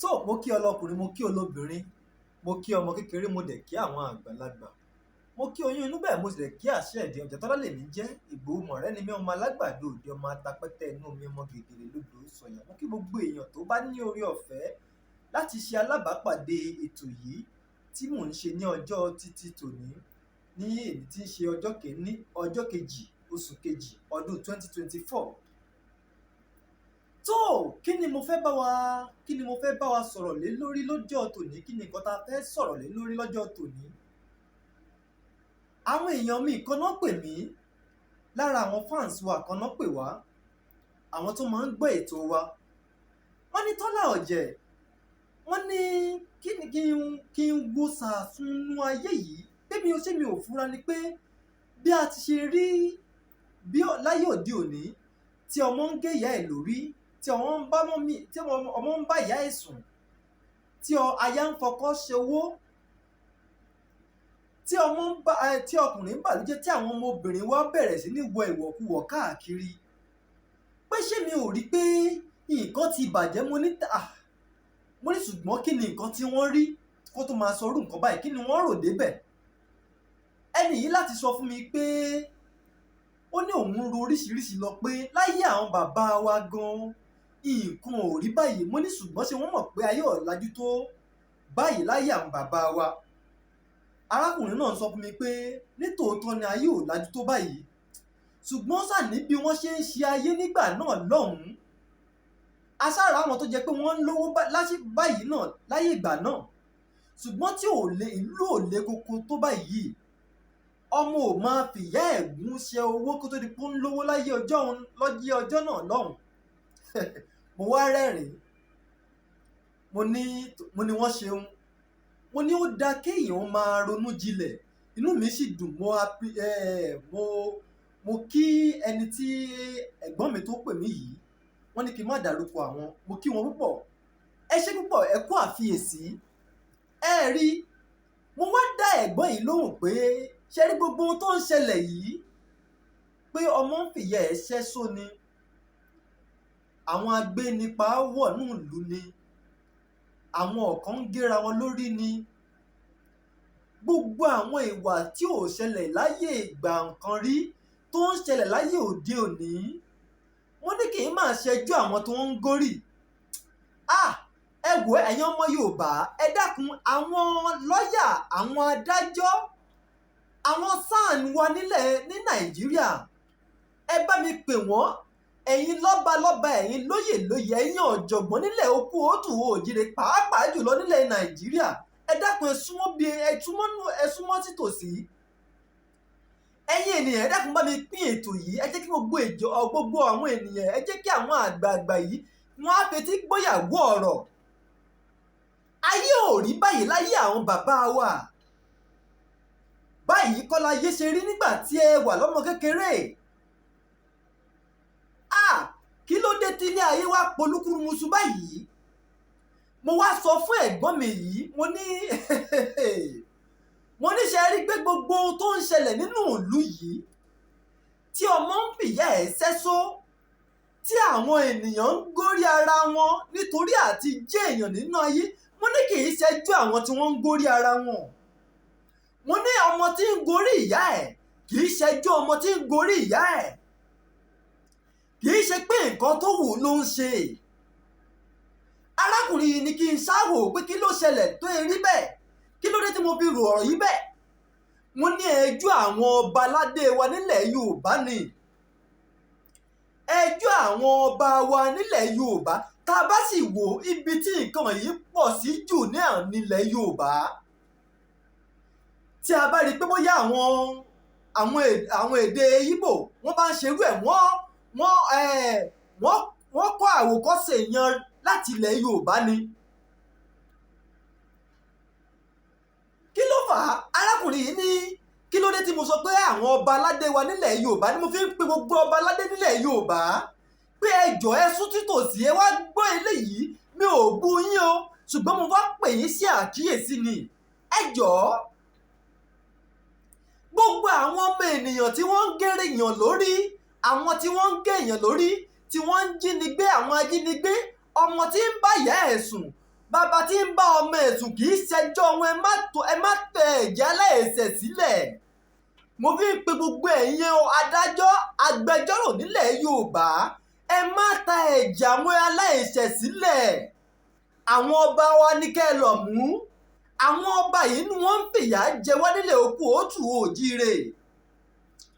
tó mo kí ọlọkùnrin mo kí olóbìnrin mo kí ọmọ kékeré mo dẹ̀ kí àwọn àgbàlagbà mo kí oyún inú bẹ́ẹ̀ mo sì dẹ̀ kí àṣẹ ẹ̀dẹ̀ ọ̀jà tọ́lá lèmi jẹ́ Ìgbòho mọ̀rẹ́ ni mí ọmọ alágbàdo òde ọmọ atapẹ́tẹ́ inú mi ọmọ gègèrè lódò sọ̀yà mo kí gbogbo èèyàn tó bá ní oore ọ̀fẹ́ láti ṣe alábàápàdé ètò yìí tí mò ń ṣe ní ọjọ́ títí tòní ní èyí tí ń ṣe ọjọ́ kejì oṣù kejì ọdún 2024. tó kí ni mo fẹ́ bá wa sọ̀rọ̀ lé lórí lọ́jọ́ tòní kí ni nǹkan tá a fẹ́ sọ̀rọ̀ lé lórí lọ́jọ́ tòní. àwọn èèyàn mi kan náà pè mí lára àwọn fans wa kan náà pè wá àwọn tó máa ń gbọ́ ètò wa wọ́n ní Tọ́lá Ọ̀jẹ̀ wọ́n ní kí n wo sàásùnú ayé yìí bébí o ṣé mi ò fura ni pé bí a ti ṣe rí bí láyé òde òní tí ọmọ ń gé ìyá ẹ̀ lórí tí ọmọ ń bá ìyá ẹ̀ sùn tí aya ń fọkọ́ ṣe owó tí ọkùnrin ń bàlújẹ́ tí àwọn ọmọbìnrin wa bẹ̀rẹ̀ sí ní wọ ìwọ̀kuwọ̀ káàkiri pé ṣé mi ò rí pé nǹkan ti bàjẹ́ mo ní ṣùgbọ́n kí ni nǹkan tí wọ́n rí kó tó máa sọrú nǹkan báyìí kí ni wọ́n rò débẹ̀. ẹni yìí láti sọ fún mi pé ó ní òun ro oríṣiríṣi lọ pé láyé àwọn bàbá wa gan nǹkan ò rí báyìí mo ní ṣùgbọ́n ṣé wọ́n mọ̀ pé ayé ọ̀làjú tó báyìí láyé àwọn bàbá wa. arákùnrin náà sọ fún mi pé nítòótọ́ ni ayé ọ̀làjú tó báyìí ṣùgbọ́n sàní bí wọ́n ṣe ń ṣe ayé nígbà náà lọ́hùn-ún aṣáára àwọn tó jẹ́ pé wọ́n ń lówó báyìí náà láyé ìgbà náà ṣùgbọ́n tí ìlú ò le koko tó báyìí ọmọ ò máa fìyà ẹ̀gún ṣe owó kó tó di pé ó ń lówó láyé ọjọ́ náà lọ́hùn. mo wá rẹ́rìn-ín mo ní wọ́n ṣeun mo ní ó dáa kéèyàn máa ronú jinlẹ̀ inú mi sì dùn mo kí ẹni tí ẹ̀gbọ́n mi tó pè mí yìí wọ́n ní kí n má dárúkọ àwọn mo kí wọn púpọ̀ ẹ ṣé púpọ̀ ẹ kú àfiyèsí ẹ rí mo wá dá ẹ̀gbọ́n yìí lóhùn pé ṣe rí gbogbo ohun tó ń ṣẹlẹ̀ yìí pé ọmọ ń fìyà ẹ̀ ṣẹ́só ni àwọn agbénipa wọ̀ ní ìlú ni àwọn ọ̀kan ń géra wọn lórí ni gbogbo àwọn ìwà tí ò ṣẹlẹ̀ láyé ìgbà nǹkan rí tó ń ṣẹlẹ̀ láyé òde òní wọ́n ní kì í máa ṣẹjú àwọn tó ń górì. ẹ wò ẹ̀yin ọmọ Yorùbá ẹ dákun àwọn lọ́ọ̀yà àwọn adájọ́ àwọn SAN wa nílẹ̀ ní Nàìjíríà ẹ bá mi pè wọ́n ẹ̀yin lọ́balọ́ba ẹ̀yin lóyè ẹ̀yin ọ̀jọ̀gbọ́n nílẹ̀ okú òtù òjìrè pàápàá jùlọ nílẹ̀ Nàìjíríà ẹ dákun ẹ súnmọ́ títòsí ẹ̀yin ènìyàn ẹ dákun bá mi pín ètò yìí ẹ jẹ́ kí gbogbo àwọn ènìyàn ẹ jẹ́ kí àwọn àgbààgbà yìí wọ́n á fetí gbọ́yàwó ọ̀rọ̀ ayé ò rí báyìí láyé àwọn bàbá wa báyìí kọ́ láyé ṣe rí nígbà tí ẹ wà lọ́mọ kékeré kí ló dé tí ilé ayé wa polúkúrúmuṣu báyìí mo wá sọ fún ẹ̀gbọ́n mi yìí mo ní ṣe rí pé gbogbo ohun tó ń ṣẹlẹ̀ nínú ìlú yìí tí ọmọ ń fìyà ẹ̀ ṣẹ́só tí àwọn ènìyàn ń górí ara wọn nítorí àti jẹ́ èèyàn nínú ayé mo ní kì í ṣẹ́jú àwọn tí wọ́n ń górí ara wọn mo ní ọmọ tí ń gorí ìyá ẹ̀ kì í ṣẹ́jú ọmọ tí ń gorí ìyá ẹ̀ kì í ṣe pé nǹkan tó wù ló ń ṣe arákùnrin yìí ni kí n ṣáwò pé kí ló ṣẹlẹ̀ tó rí bẹ́ẹ̀ kí ló dé tí mo fi rò ọ̀rọ̀ yìí bẹ́ẹ̀ mo ní ẹjọ́ àwọn ọba aládé wa nílẹ̀ Yorùbá ni ẹjọ́ àwọn ọba wa nílẹ̀ Yorùbá tá a bá sì wò ibi tí nǹkan yìí pọ̀ sí jù ní nílẹ̀ Yorùbá tí a bá rí i pé bóyá àwọn èdè Ìgbò wọ́n bá ń ṣerú ẹ̀ wọ́n kọ́ àwòkọ́ṣe èèyàn láti ilẹ̀ Yorùbá ni. kí ló fà á arákùnrin yìí ní kí ló dé tí mo sọ pé àwọn ọba aládé wa nílẹ̀ Yorùbá ni mo fi ń pe gbogbo ọba aládé nílẹ̀ Yorùbá pé ẹ jọ̀ọ́ ẹ sún títòsí ẹ wá gbọ́ eléyìí mi ò bú yín o ṣùgbọ́n mo wá pè yín sí àkíyèsí ni ẹ jọ̀ọ́ gbogbo àwọn ọmọ ènìyàn tí wọ́n ń géré èèyàn lórí àwọn tí wọ́n ń gé èèyàn lórí tí wọ́n ń jínigbé àwọn ajínigbé ọmọ tí ń bá ìyá ẹ̀ sùn bàbá tí ń bá ọmọ ẹ̀sùn kì í ṣẹjọ́ wọn, ẹ má tẹ ẹ̀jẹ̀ aláìṣẹ̀ sílẹ̀. Mo fi ń pe gbogbo ẹ̀yin adájọ́ agbẹjọ́rò nílẹ̀ Yorùbá, ẹ má ta ẹ̀jẹ̀ àwọn aláìṣẹ̀ sílẹ̀. Àwọn ọba wa ní kẹ́ ẹ lọ mú. Àwọn ọba yìí ni wọ́n ń fìyà jẹ wá nílẹ̀ oko òtù òjíire.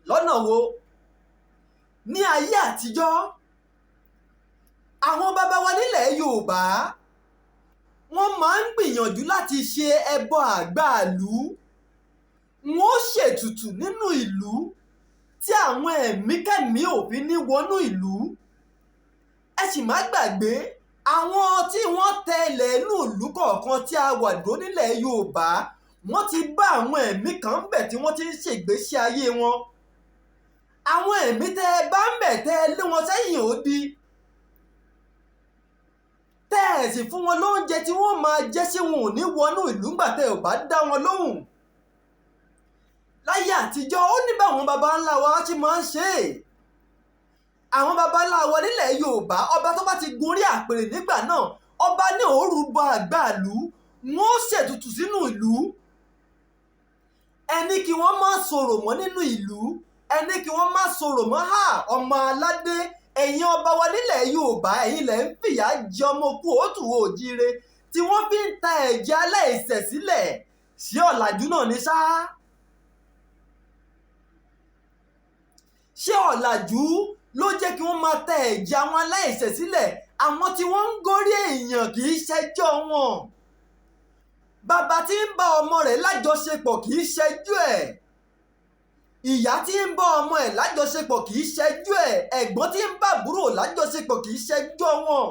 Lọ́nà wo? Ní ayé àtijọ́, àwọn bàbá wa nílẹ̀ Yorùbá wọ́n máa ń gbìyànjú láti ṣe ẹbọ àgbàlú. Wọ́n ṣètùtù nínú ìlú tí àwọn ẹ̀mí kẹ́mí ò fi ní wọnú ìlú. Ẹ sì má gbàgbé àwọn tí wọ́n tẹ ilẹ̀ inú ìlú kọ̀ọ̀kan tí a wà dúró nílẹ̀ Yorùbá, wọ́n ti bá àwọn ẹ̀mí kan ń bẹ̀ tí wọ́n ti ń ṣègbésí ayé wọn. Àwọn ẹ̀mí tẹ́ ẹ bá ń bẹ̀ tẹ́ ẹ lé wọn sẹ́yìn odi, tẹ́ ẹ sì fún wọn lóúnjẹ tí wọ́n máa jẹ sí wọn ò ní wọnú ìlú ńgbà tẹ́ ò bá dá wọn lóhùn. Láyé àtijọ́ ó ní báwọn baba ńlá wa ṣe máa ń ṣe é. Àwọn baba ńlá wa nílẹ̀ Yorùbá, ọba tó bá ti gorí àpèrè nígbà náà, ọba ní òrùbọ àgbàlú, wọ́n ṣètùtù sínú ìlú. Ẹni kí wọ́n má sọ̀rọ̀ mọ́ nínú ìlú, ẹni kí wọ́n má sọ̀rọ̀ mọ́ ọmọ aládé. Ẹ̀yin ọba wa nílẹ̀ Yorùbá, ẹ̀yin lẹ̀ ń fìyà jẹ ọmọ okú òtù òjíire tí wọ́n fi ń ta ẹ̀jẹ̀ aláìṣẹ̀ sílẹ̀. Sí ọ̀làjú náà ní ṣá? Ṣé ọ̀làjú ló jẹ́ kí wọ́n máa ta ẹ̀jẹ̀ àwọn aláìṣẹ̀ sílẹ̀? Àwọn tí wọ́n ń gorí èèyàn kì í ṣẹjọ́ wọn. Bàbá tí ń bá ọmọ rẹ̀ lájọṣepọ̀ kì í ṣẹjú ẹ̀. Ìyá tí ń bá ọmọ ẹ̀ lájọṣepọ̀ kì í ṣẹjú ẹ̀. Ẹ̀gbọ́n tí ń bá àbúrò lájọṣepọ̀ kì í ṣẹjọ́ wọn.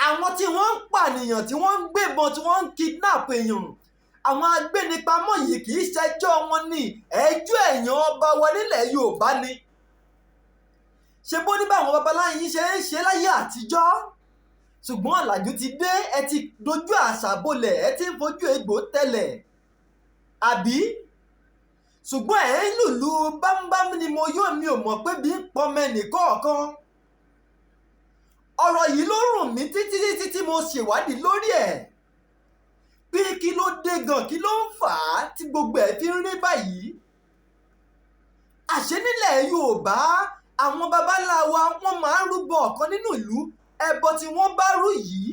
Àwọn tí wọ́n ń pànìyàn, tí wọ́n ń gbébọn, tí wọ́n ń kidnap èèyàn, àwọn agbénipamọ́ yìí kì í ṣẹjọ́ wọn ní. Ẹjọ́ ẹ̀yin ọba wa nílẹ̀ Yorùbá ni. Ṣé bó ní báwọn babaláyín ṣe ń ṣe láyé àtijọ́? Ṣùgbọ́n ọ̀làjú ti dé, ẹ ti dojú àṣà bolẹ̀, ẹ ti ń fojú egbò tẹ́lẹ̀. Àbí? Ṣùgbọ́n ẹ̀ ń lùlù bámbám ni mo yóò mi ò mọ̀ pé bí ń pọmọ ẹnìkọ̀ọ̀kan. Ọ̀rọ̀ yìí ló rùn mí títí tí mo ṣèwádìí lórí ẹ̀. Pé kí ló dé gan, kí ló ń fà á tí gbogbo ẹ̀ fi ń rí báyìí? Àṣé nílẹ̀ Yorùbá, àwọn baba ńlá wa wọ́n máa ń rúbọ ọ̀kan nínú ìlú. Ẹbọ tí wọ́n bá rú yìí,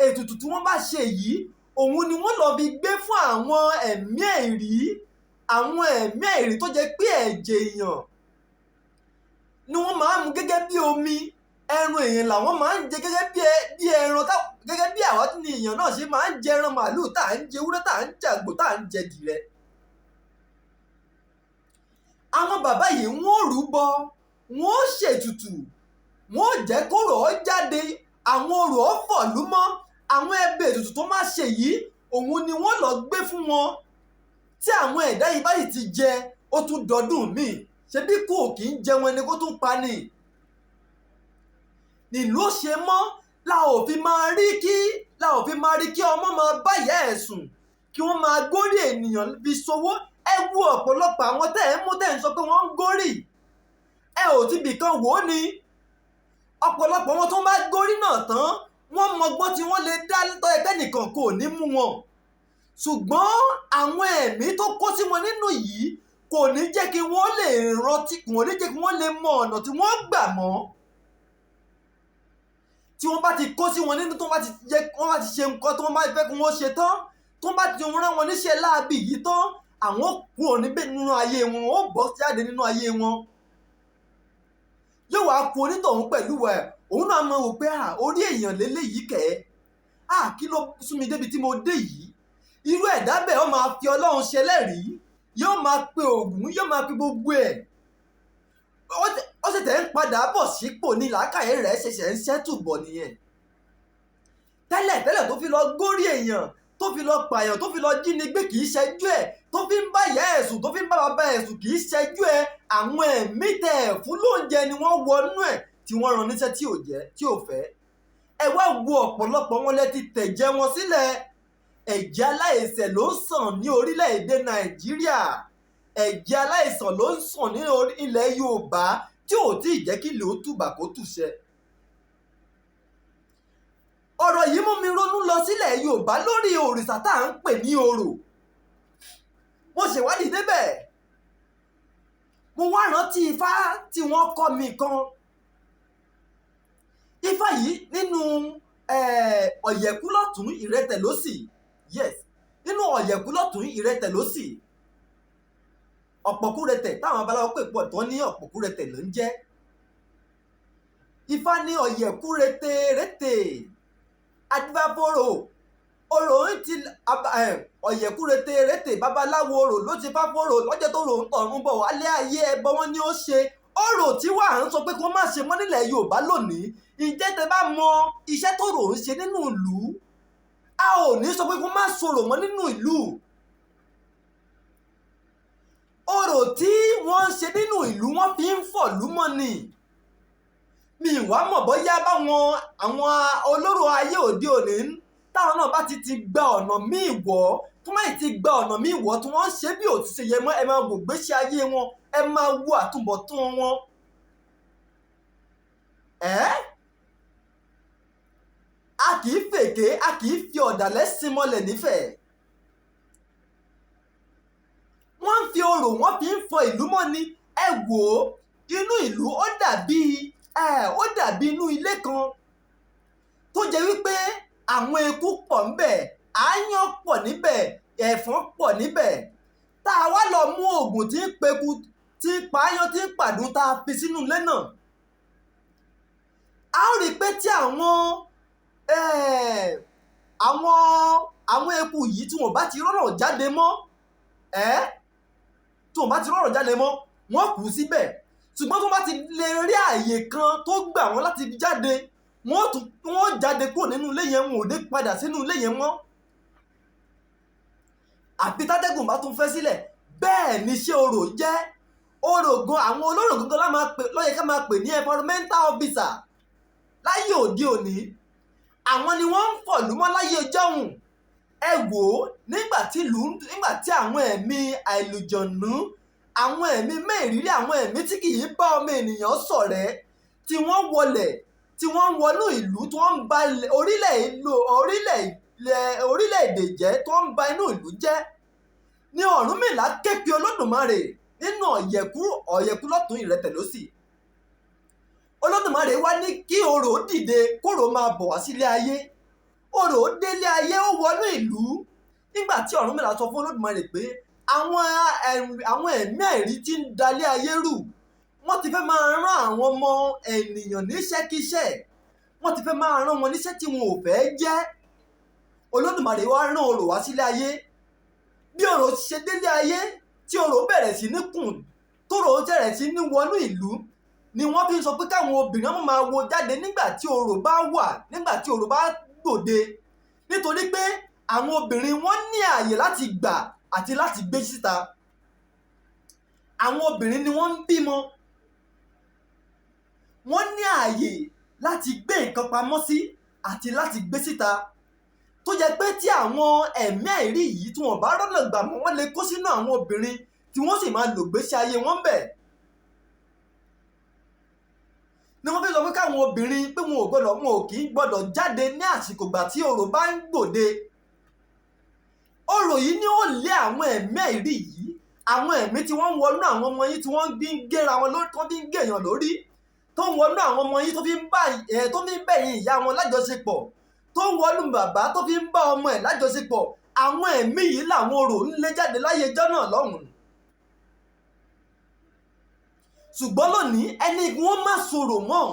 ètùtù tí wọ́n bá ṣe yìí, òun ni wọ́n lọ fi gbé fún àwọn ẹ̀mí ẹ̀rí. Àwọn ẹ̀mí ẹ̀rí tó jẹ́ pé ẹ̀jẹ̀ èèyàn ni wọ́n máa ń mu gẹ́gẹ́ bí omi. Ẹran èèyàn làwọn máa ń jẹ gẹ́gẹ́ bí ẹran, gẹ́gẹ́ bí àwa ní èèyàn náà ṣe máa ń jẹ ẹran màálù, tá à ń jẹ ewúrẹ́, tá à ń jẹ àgbò, tá à ń jẹ dìrẹ. Àwọn bàbá yìí wọ́n rúbọ, wọ́n ṣètùtù, wọ́n jẹ́ kóró ó jáde, àwọn orò ó fọ̀lú mọ́. Àwọn ẹbẹ ètùtù tó máa ṣe yìí, òun ni wọ́n lọ gbé fún wọn. Tí àwọn ẹ̀dá yìí báyìí ti jẹ, ó tún dọdún míì. Ṣebí kò kì í jẹun ẹni kó tún pa ni. Nílùú ó ṣe mọ́, la ò fi máa rí kí ọmọ máa bá ìyá ẹ̀ sùn, kí wọ́n máa górí ènìyàn fi ṣòwò. Ẹ wo ọ̀pọ̀lọpọ̀ àwọn tẹ́ ẹ̀ ń mú tẹ́ ẹ̀ ń sọ pé wọ́n ń górí. Ẹ ò ti bìkan wò ó ni. Ọ̀pọ̀lọpọ̀ wọn tó bá górí náà tán, wọ́n mọgbọ́n tí wọ́n lè dá lọ́tọ̀ ẹgbẹ́ nìkan kò ní mú wọn. Ṣùgbọ́n àwọn ẹ̀mí tó kó sí wọn nínú yìí kò ní jẹ́ kí wọ́n lè rántí, kò ní jẹ́ kí wọ́n lè mọ ọ̀nà tí wọ́n gbà mọ́. Tí wọ́n bá ti kó sí wọn nínú, tó bá ti ṣe nǹkan tó wọ́n bá fẹ́ kí wọ́n ṣe tán, tó bá ti rán wọn níṣẹ́ láabi yìí tán, àwọn kúrò níbẹ̀ nínú ayé wọn, ó bọ́ jáde nínú ayé wọn. Yóò wá kú onítọ̀hún pẹ̀lú ẹ̀, òun náà mọ̀ wò pé orí èèyàn lélẹ́yìí kẹ́ kí ló sún mi débi tí mo dé yìí. Irú ẹ̀dá bẹ́ẹ̀ ó máa fi Ọlọ́run ṣẹlẹ́rìí, yóò máa pe Ògún, yóò máa pe gbogbo ẹ̀. Ó sì tẹ̀ ń padà bọ̀ sípò ní làákàyè rẹ̀ ṣẹ̀ṣẹ̀ ń ṣẹ́tù bọ̀ nìyẹn. Tẹ́lẹ̀ tó fi lọ górí èèyàn, tó fi lọ pààyàn, tó fi lọ jínigbé kì í ṣẹjú ẹ̀, tó fi ń bá ìyá ẹ̀ sùn, tó fi ń bá bàbá ẹ̀ sùn kì í ṣẹjú ẹ̀. Àwọn ẹ̀mí tẹ̀ ẹ̀ fún lóúnjẹ ni wọ́n wọnú ẹ̀ tí wọ́n rán níṣẹ́ tí ò fẹ́. Ẹ wá wo ọ̀pọ̀lọpọ̀ wọn lẹ ti tẹ̀jẹ̀ wọn sílẹ̀. Ẹ̀jẹ̀ aláìṣẹ̀ ló ń sàn ní orílẹ̀-èdè Nàìjíríà. Ẹ̀jẹ̀ aláìsàn ló ń sàn ní ilẹ̀ Yorùbá tí ò tí ì jẹ́ kí ilé ó tùbà kó tùṣẹ. Ọ̀rọ̀ yìí mú mi ronú lọ sílẹ̀ Yorùbá lórí òrìṣà tá à ń pè ní orò. Mo ṣèwádìí débẹ̀, mo wá rántí ifá tí wọ́n kọ́ mi kan. Ifá yìí nínú ọ̀yẹ̀kú lọ́tún ìrẹtẹ̀ lósì, yes, nínú ọ̀yẹ̀kú lọ́tún ìrẹtẹ̀ lósì, ọ̀pọ̀kúrẹtẹ̀ táwọn babaláwo pè pọ̀ tán ní ọ̀pọ̀kúrẹtẹ̀ ló ń jẹ́. Ifá ní ọ̀yẹ̀kú rete adífáfóró orò ń ti ọ̀yẹ̀kú rete babaláwo orò ló ti fáfóró lọ́jọ́ tó rò ń tọ̀run bọ̀ wálé ayé ẹbọ wọn ni ó ṣe. Orò tí wàá ń sọ pé kó má ṣe mọ́ nílẹ̀ Yorùbá lónìí, ǹjẹ́ tẹ bá mọ iṣẹ́ tó rò ń ṣe nínú ìlú, a ò ní sọ pé kó má sọ̀rọ̀ mọ́ nínú ìlú. Orò tí wọ́n ń ṣe nínú ìlú wọ́n fi ń fọ̀lú mọ́ ni. Mi wá mọ̀ bóyá àwọn olóró ayé òde òní táwọn náà bá ti gba ọ̀nà míì wọ̀, tó má ti gba ọ̀nà míì wọ̀ tí wọ́n ń ṣe bí òtítọ́ yẹ mọ́, ẹ máa wò gbésí ayé wọn, ẹ máa wo àtúbọ̀tán wọn. A kì í fèké, a kì í fi ọ̀dàlẹ̀ símọ́lẹ̀ nífẹ̀ẹ́. Wọ́n ń fi orò wọ́n fi ń fọ ìlú mọ́ ni. Ẹ wò ó, inú ìlú ó dàbí inú ilé kan tó jẹ́ wípé àwọn eku pọ̀ níbẹ̀, aáyán pọ̀ níbẹ̀, ẹ̀fọn pọ̀ níbẹ̀. Tá a wá lọ mú oògùn tí ń peku, tí ń pa aáyán, tí ń pàdún, tá a fi sínú ilé náà, a ó rí i pé tí àwọn eku yìí tí wọ́n bá ti rọ́rọ̀ jáde mọ́, wọ́n kú síbẹ̀. Ṣùgbọ́n tó bá ti lè rí àyè kan tó gbà wọ́n láti jáde, wọ́n jáde kúrò nínú ilé yẹn, wọn ò ní padà sínú ilé yẹn mọ́. Àbí tátẹ́gùn bá tún fẹ́ sílẹ̀. Bẹ́ẹ̀ ni iṣẹ́ orò jẹ́. Orò gan, àwọn olórò gangan ló yẹ ká máa pè ní environmental officer láyé òde òní. Àwọn ni wọ́n ń fọ̀lú mọ́ láyé ọjọ́hun. Ẹ wò ó, nígbà tí àwọn ẹ̀mí àìlùjọ̀nú, àwọn ẹ̀mí mẹ́rìírí, àwọn ẹ̀mí tí kì í bá ọmọ ènìyàn ṣọ̀rẹ́, tí wọ́n wọlẹ̀, tí wọ́n ń wọnú ìlú, tí wọ́n ń ba orílẹ̀-èdè jẹ́, tí wọ́n ń ba inú ìlú jẹ́, ní Ọ̀rúnmìlà ké pe Olódùmarè nínú ọ̀yẹ̀kú lọ́tún ìrẹtẹ̀ lósì. Olódùmarè wá ní kí orò dìde, kórò máa bọ̀ wá sílé ayé. Orò délé ayé, ó wọnú ìlú. Nígbà tí Ọ̀rúnmìlà sọ fún Olódùmarè pé àwọn ẹ̀mí ẹ̀rí tí ń dalé ayé rú, wọ́n ti fẹ́ máa rán àwọn ọmọ ènìyàn níṣẹ́kíṣẹ́, wọ́n ti fẹ́ máa rán wọn níṣẹ́ tí wọn ò fẹ́ jẹ́. Olódùmarè wá rán orò wá sílé ayé. Bí orò ṣe délé ayé, tí orò bẹ̀rẹ̀ sí ní kùn, tórò bẹ̀rẹ̀ sí ní wọnú ìlú, ni wọ́n fi sọ pé káwọn obìnrin wọn máa wo jáde nígbà tí orò bá wà, nígbà tí orò bá gbòde. Nítorí pé àwọn obìnrin wọ́n ní ààyè láti gbà àti láti gbé síta. Àwọn obìnrin ni wọ́n ń bímọ. Wọ́n ní ààyè láti gbé nǹkan pamọ́ sí àti láti gbé síta. Tó jẹ́ pé tí àwọn ẹ̀mí àìrí yìí tí wọ́n bá rọ́nà gbà mọ́, wọ́n lè kó sínú àwọn obìnrin tí wọ́n sì máa lò gbésí ayé wọn bẹ̀. Ni wọ́n fi sọ pé káwọn obìnrin pé wọn ò kì í gbọ́dọ̀ jáde ní àsìkò ìgbà tí orò bá ń gbòde. Orò yìí ni ó lé àwọn ẹ̀mí àìrí yìí, àwọn ẹ̀mí tí wọ́n ń wọnú àwọn ọmọ yín, tí wọ́n ń gẹ́ra wọn lórí, tó fi ń gèèyàn lórí, tó ń wọnú àwọn ọmọ yín, tó fi ń bẹ̀yìn ìyá wọn lájọṣepọ̀, tó ń wọnú bàbá, tó fi ń bá ọmọ ẹ̀ lájọṣepọ̀. Àwọn ẹ̀mí yìí làwọn orò ń lé jáde láyé ọjọ́ náà lọ́hùn-ún. Ṣùgbọ́n lónìí, ẹni wọ́n má sọ̀rọ̀ mọ́.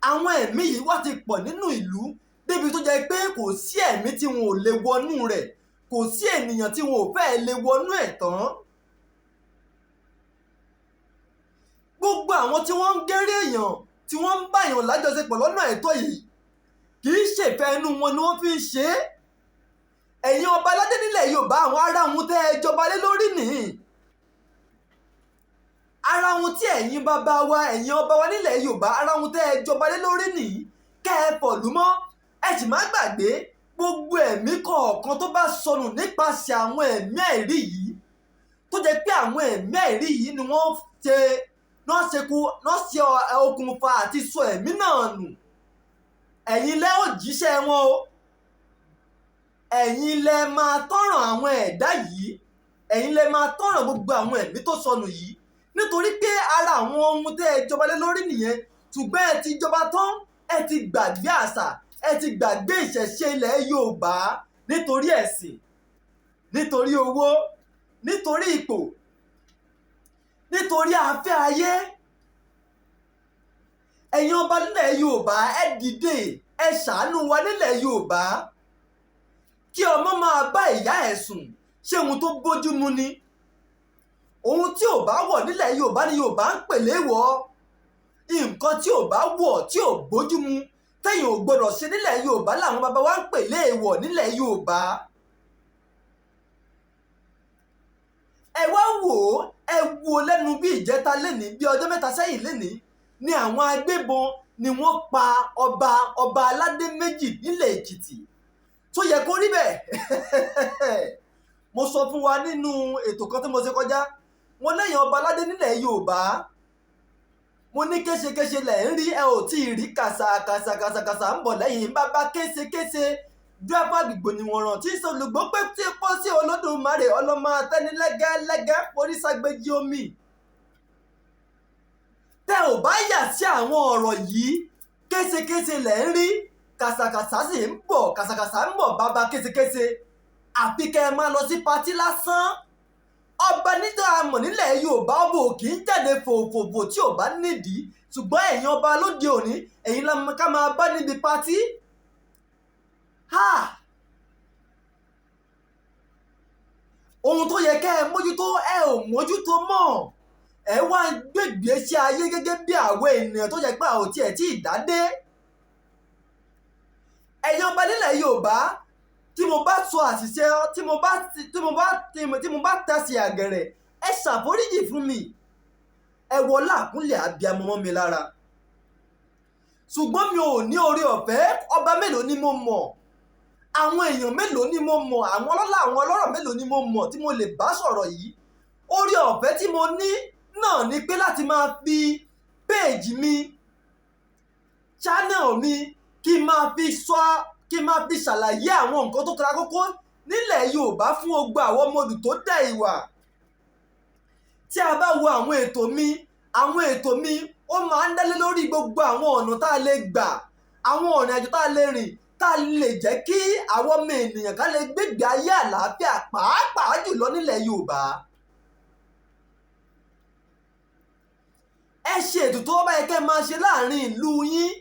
Àwọn ẹ̀mí yìí wá ti pọ̀ nínú ìlú débi tó jẹ́ pé kò sí ẹ̀mí tí wọn ò lè wọnú rẹ̀, kò sí ènìyàn tí wọn ò fẹ́ lè wọnú ẹ̀ tán. Gbogbo àwọn tí wọ́n ń géré èèyàn, tí wọ́n ń bá èèyàn lájọṣepọ̀ lọ́nà àìtọ́ yìí, kì í ṣèfẹ́ inú wọn ni wọ́n fi ń ṣe é. Ẹ̀yin ọba aládé nílẹ̀ Yorùbá, àwọn ará wọn tẹ́ ẹ jọba lé lórí nìyí. Ara wọn tí ẹ̀yin bàbá wa, ẹ̀yin ọba wa nílẹ̀ Yorùbá, ara wọn tẹ́ ẹ jọba lé lórí nìyí. Kẹ́ ẹ fọ̀lú mọ́. Ẹ sì má gbàgbé gbogbo ẹ̀mí kọ̀ọ̀kan tó bá sọnù nípasẹ̀ àwọn ẹ̀mí àìrí yìí, tó jẹ́ pé àwọn ẹ̀mí àìrí yìí ni wọ́n ṣe okùnfà àti sọ ẹ̀mí náà nù. Ẹ̀yin lẹ́ ò jíṣẹ́ wọn o. ẹ̀yin lẹ máa tọ́ràn àwọn ẹ̀dá yìí, ẹ̀yin lẹ máa tọ́ràn gbogbo àwọn ẹ̀mí tó sọnù yìí, nítorí pé ara àwọn ohun tẹ́ ẹ jọba lé lórí nìyẹn. Ṣùgbọ́n ẹ ti jọba tán, ẹ ti gbàgbé àṣà, ẹ ti gbàgbé ìṣẹ̀ṣe ilẹ̀ Yorùbá nítorí ẹ̀sìn, nítorí owó, nítorí ipò, nítorí afẹ́ ayé. Ẹ̀yin ọba nílẹ̀ Yorùbá, ẹ dìde, ẹ ṣàánú wa nílẹ̀ Yorùbá. Kí ọmọ máa bá ìyá ẹ̀ sùn ṣé ohun tó bójú mu ni? Ohun tí ò bá wọ̀ nílẹ̀ Yorùbá ni Yorùbá ń pè léèwọ̀. Nǹkan tí ò bá wọ̀, tí ò bójú mu, tẹ́yin ò gbọdọ̀ ṣe nílẹ̀ Yorùbá làwọn bàbá wa ń pè léèwọ̀ nílẹ̀ Yorùbá. Ẹ wá wò ó, ẹ wo lẹ́nu bí ìjẹta lénìí, bí ọjọ́ mẹ́ta sẹ́yìn lénìí, ni àwọn agbébọn ni wọ́n pa ọba aládé méjì nílẹ̀ Èkìtì. Tó yẹ kó rí bẹ́ẹ̀. Mo sọ fún wa nínú ètò kan tí mo ṣe kọjá, mo lẹ́yìn ọba aládé nílẹ̀ Yorùbá, mo ní kéṣekéṣe lẹ̀ ń rí, ẹ ò tí ì rí kàṣàkàṣàkàṣà ń bọ̀ lẹ́yìn bàbá kéṣekéṣe dúẹ́fà gbìgbò ni wọ́n ràn tí sọlùgbọ́ pé tí pọ́ sí Olódùmarè ọlọ́mọ atẹ́ni lẹ́gẹ́lẹ́gẹ́ forí ságbéjì omi. Tẹ́ ò bá yà sí àwọn ọ̀rọ̀ yìí, kéṣekéṣe lẹ̀ ń rí, kàṣàkàṣà sì ń bọ̀, kàṣàkàṣà ń bọ̀ bàbá kéṣekéṣe. Àfi kẹ́ ẹ máa lọ sí patí lásán. Ọba nígbà mọ̀ nílẹ̀ Yorùbá ọba ò kì í jáde fòfòfò tí ò bá nídìí, ṣùgbọ́n ẹ̀yin ọba lóde òní, ẹ̀yin ká máa bá níbi patí. Ohun tó yẹ kẹ́ ẹ mójútó, ẹ ò mójútó mọ́. Ẹ wá gbègbè sí ayé gẹ́gẹ́ bí àwọn ènìyàn tó yẹ pé àwọn tiẹ̀ tí ì dádé. Ẹ̀yin ọba nílẹ̀ Yorùbá, tí mo bá sọ àṣìṣe, tí mo bá tẹ̀sí àgẹ̀rẹ̀, ẹ ṣàforíjì fún mi. Ẹ wọlá àkúnlẹ̀ abiyamọ mọ́ mi lára. Ṣùgbọ́n mi ò ní oore ọ̀fẹ́. Ọba mélòó ni mo mọ̀? Àwọn èèyàn mélòó ni mo mọ̀? Àwọn ọlọ́lá, àwọn ọlọ́rọ̀ mélòó ni mo mọ̀ tí mo lè bá sọ̀rọ̀ yìí? Oore ọ̀fẹ́ tí mo ní náà ni pé láti máa fi péèjì mi, channel mi, kí n máa fi ṣàlàyé àwọn nǹkan tó kara kókó nílẹ̀ Yorùbá fún gbogbo àwọn ọmọ Odù tó dá ìwà. Tí a bá wo àwọn ètò mi ó máa ń dálé lórí gbogbo àwọn ọ̀nà tá a lè gbà, àwọn ọ̀nà àjò tá a lè rìn, tá a lè jẹ́ kí àwọn ọmọ ènìyàn ká lè gbégbé ayé àlàáfíà, pàápàá jùlọ nílẹ̀ Yorùbá. Ẹ ṣe ètò tó bá yẹ kẹ́ máa ṣe láàrin ìlú yín,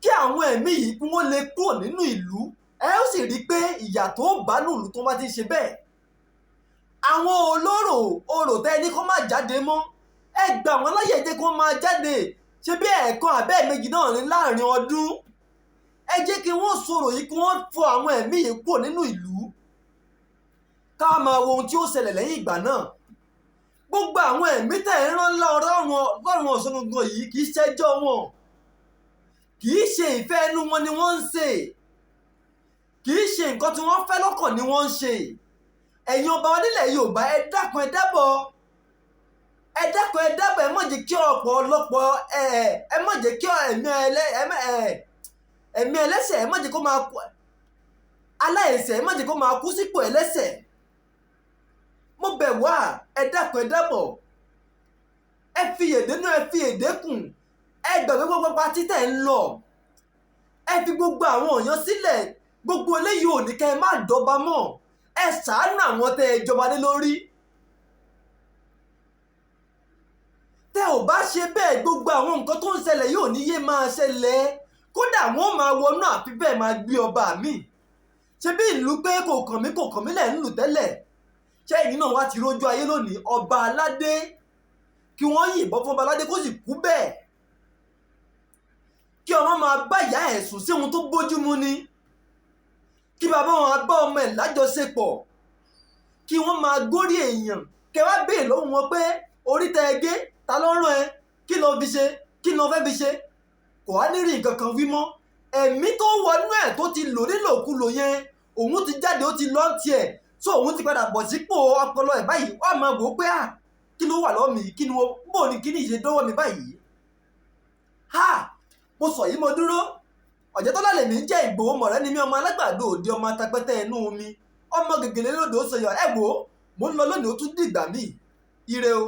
kí àwọn ẹ̀mí yìí kí wọ́n lè kúrò nínú ìlú. Ẹ ó sì rí i pé ìyà tó bá nù ìlú tó bá ti ṣe bẹ́ẹ̀. Àwọn orò tẹ́ ní kó má jáde mọ́, ẹ gbà wọ́n láyè jẹ́ kó máa jáde. Ṣé bí ẹ̀ẹ̀kan àbẹ́ méjì náà ní láàrin ọdún? Ẹ jẹ́ kí wọ́n sọ̀rọ̀ yìí, kí wọ́n fọ àwọn ẹ̀mí yìí kúrò nínú ìlú. Ká máa wo ohun tí ó ṣẹlẹ̀ lẹ́yìn ìgbà náà. Gbogbo àwọn ẹ̀mí tẹ̀ ń rán lọ́rùn ọ̀sán gangan yìí kì í ṣẹjọ́ wọn. Kì í ṣe ìfẹ́ inú wọn ni wọ́n ń ṣe. Kì í ṣe nǹkan tí wọ́n fẹ́ lọ́kàn ni wọ́n ń ṣe. Ẹ̀yin ọba wa nílẹ̀ Yorùbá, ẹ dákun ẹ dábọ̀. Ẹ dákun ẹ dábọ̀, ẹ má jẹ́ kí ọ̀pọ̀lọpọ̀ ẹ má jẹ́ kí ẹ̀mí ẹlẹ́ṣẹ̀, ẹ má jẹ́ kó máa kú, aláìṣẹ̀ ẹ má jẹ́ kó máa kú sípò ẹlẹ́ṣẹ̀. Mo bẹ̀ wá, ẹ dákun ẹ dábọ̀. Ẹ fi èdè náà, ẹ fi èdè kùn. Ẹ gbàgbé gbogbo patí tẹ̀ ń lọ. Ẹ fi gbogbo àwọn èèyàn sílẹ̀. Gbogbo eléyìí ò ní kẹ́ ẹ má dọ́ba mọ́. Ẹ ṣàánú àwọn tẹ́ ẹ jọba lé lórí. Tẹ́ ò bá ṣe bẹ́ẹ̀, gbogbo àwọn nǹkan tó ń ṣẹlẹ̀ yóò ní yé máa ṣẹlẹ̀. Kódà wọ́n máa wọnú àfi bẹ́ẹ̀ máa gbé ọba mi. Ṣé bí ìlú pé kò kàn mí lẹ̀ ń lù tẹ́lẹ̀? Ṣé ẹ̀yin náà wá ti rójú ayé lónìí? Ọba aládé, kí wọ́n yìnbọn fún ọba aládé kó sì kú bẹ́ẹ̀. Kí ọmọ máa bá ìyá ẹ̀ sùn sí ohun tó bójúmu ni. Kí bàbá wọn bá ọmọ ẹ̀ lájọṣepọ̀. Kí wọ́n máa górí èèyàn. Kẹ wá béèrè lọ́wọ́ wọn pé orí tẹ ẹ gé, ta ló rán ẹ? Kí ló fi ṣe? Kí ló fẹ́ fi ṣe? Kò wá ní rí nǹkan kan wí mọ́. Ẹ̀mí tó wọnú ẹ̀ tó ti lò nílòkulò yẹn, òun ti jáde, ó ti lọ́ tiẹ̀. So òun ti padà bọ̀ sípò ọpọlọ ẹ̀ báyìí. Wọ́n máa wò ó pé kí ló wà lọ́wọ́ mi? Kí ni bó ni kí ni ìṣe dọ́wọ́ mi báyìí? Mo sọ yìí mo dúró. Ọ̀jẹ̀tọ́lá lèmi jẹ́ Ìgbòho mọ̀rẹ́ ni mí, ọmọ alágbàdo òde, ọmọ atapẹ́tẹ́ inú omi, ọmọ gègèlè lódò ó sọyọ. Ẹ wò ó, mo ń lọ lónìí, ó tún dìgbà míì. Ire o.